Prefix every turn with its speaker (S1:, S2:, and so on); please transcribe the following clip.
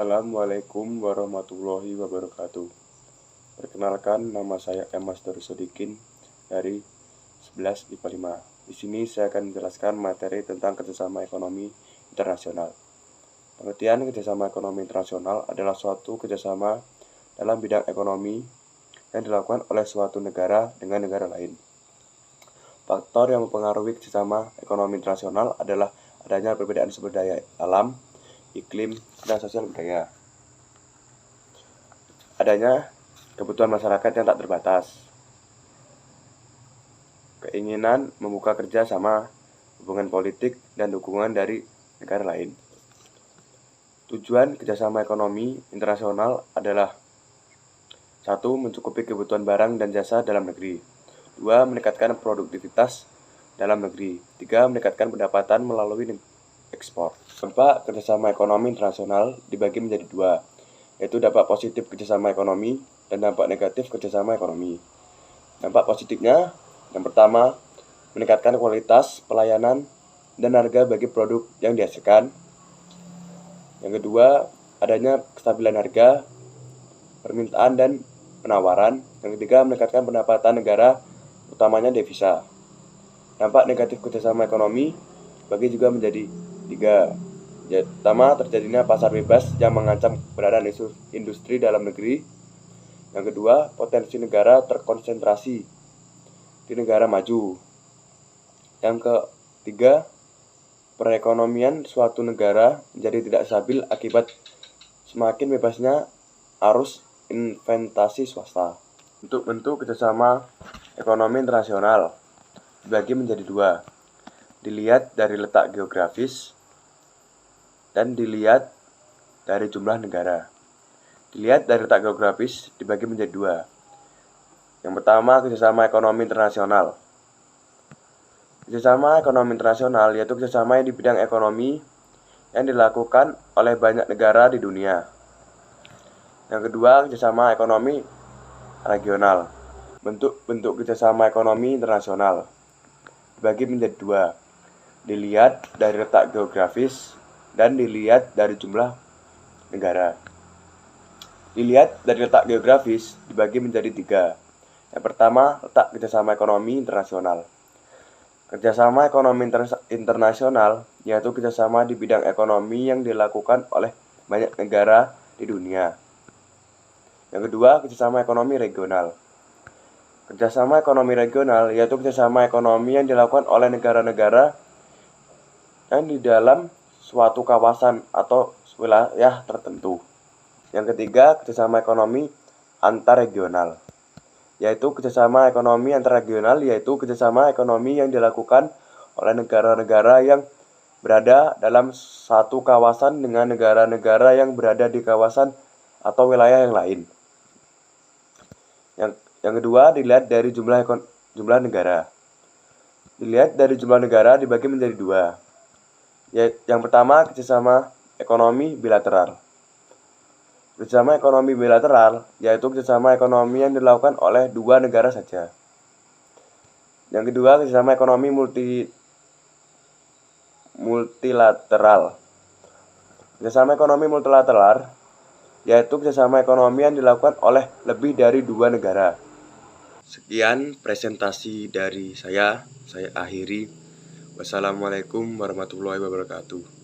S1: Assalamualaikum warahmatullahi wabarakatuh. Perkenalkan, nama saya Emas Darusodikin dari 11 IPA 5. Di sini saya akan menjelaskan materi tentang kerjasama ekonomi internasional. Pengertian kerjasama ekonomi internasional adalah suatu kerjasama dalam bidang ekonomi yang dilakukan oleh suatu negara dengan negara lain. Faktor yang mempengaruhi kerjasama ekonomi internasional adalah adanya perbedaan sumber daya alam, iklim, dan sosial budaya. Adanya kebutuhan masyarakat yang tak terbatas. Keinginan membuka kerja sama, hubungan politik, dan dukungan dari negara lain. Tujuan kerjasama ekonomi internasional adalah 1. Mencukupi kebutuhan barang dan jasa dalam negeri. 2. Meningkatkan produktivitas dalam negeri. 3. Meningkatkan pendapatan melalui ekspor. Dampak kerjasama ekonomi internasional dibagi menjadi 2, yaitu dampak positif kerjasama ekonomi dan dampak negatif kerjasama ekonomi. Dampak positifnya, yang pertama, meningkatkan kualitas pelayanan dan harga bagi produk yang dihasilkan. Yang kedua, adanya kestabilan harga, permintaan dan penawaran. Yang ketiga, meningkatkan pendapatan negara, utamanya devisa. Dampak negatif kerjasama ekonomi bagi juga menjadi 3. Pertama, terjadinya pasar bebas yang mengancam keberadaan industri dalam negeri. Yang kedua, potensi negara terkonsentrasi di negara maju. Yang ketiga, perekonomian suatu negara menjadi tidak stabil akibat semakin bebasnya arus investasi swasta. Untuk bentuk kerjasama ekonomi internasional dibagi menjadi 2. Dilihat dari letak geografis dan dilihat dari jumlah negara. Dilihat dari letak geografis dibagi menjadi 2. Yang pertama, kerjasama ekonomi internasional. Kerjasama ekonomi internasional yaitu kerjasama yang di bidang ekonomi yang dilakukan oleh banyak negara di dunia. Yang kedua, kerjasama ekonomi regional. Bentuk kerjasama ekonomi internasional dibagi menjadi 2. Dilihat dari letak geografis dan dilihat dari jumlah negara. Dilihat dari letak geografis dibagi menjadi 3. Yang pertama, letak kerjasama ekonomi internasional. Kerjasama ekonomi internasional yaitu kerjasama di bidang ekonomi yang dilakukan oleh banyak negara di dunia. Yang kedua, kerjasama ekonomi regional. Kerjasama ekonomi regional yaitu kerjasama ekonomi yang dilakukan oleh negara-negara yang di dalam suatu kawasan atau wilayah tertentu. Yang ketiga, kerjasama ekonomi antarregional, yaitu kerjasama ekonomi antarregional yaitu kerjasama ekonomi yang dilakukan oleh negara-negara yang berada dalam satu kawasan dengan negara-negara yang berada di kawasan atau wilayah yang lain. Yang kedua, dilihat dari jumlah negara. Dilihat dari jumlah negara dibagi menjadi 2. Yang pertama, kerjasama ekonomi bilateral. Kerjasama ekonomi bilateral yaitu kerjasama ekonomi yang dilakukan oleh 2 negara saja. Yang kedua, kerjasama ekonomi multilateral. Kerjasama ekonomi multilateral yaitu kerjasama ekonomi yang dilakukan oleh lebih dari 2 negara. Sekian presentasi dari saya akhiri. Wassalamualaikum warahmatullahi wabarakatuh.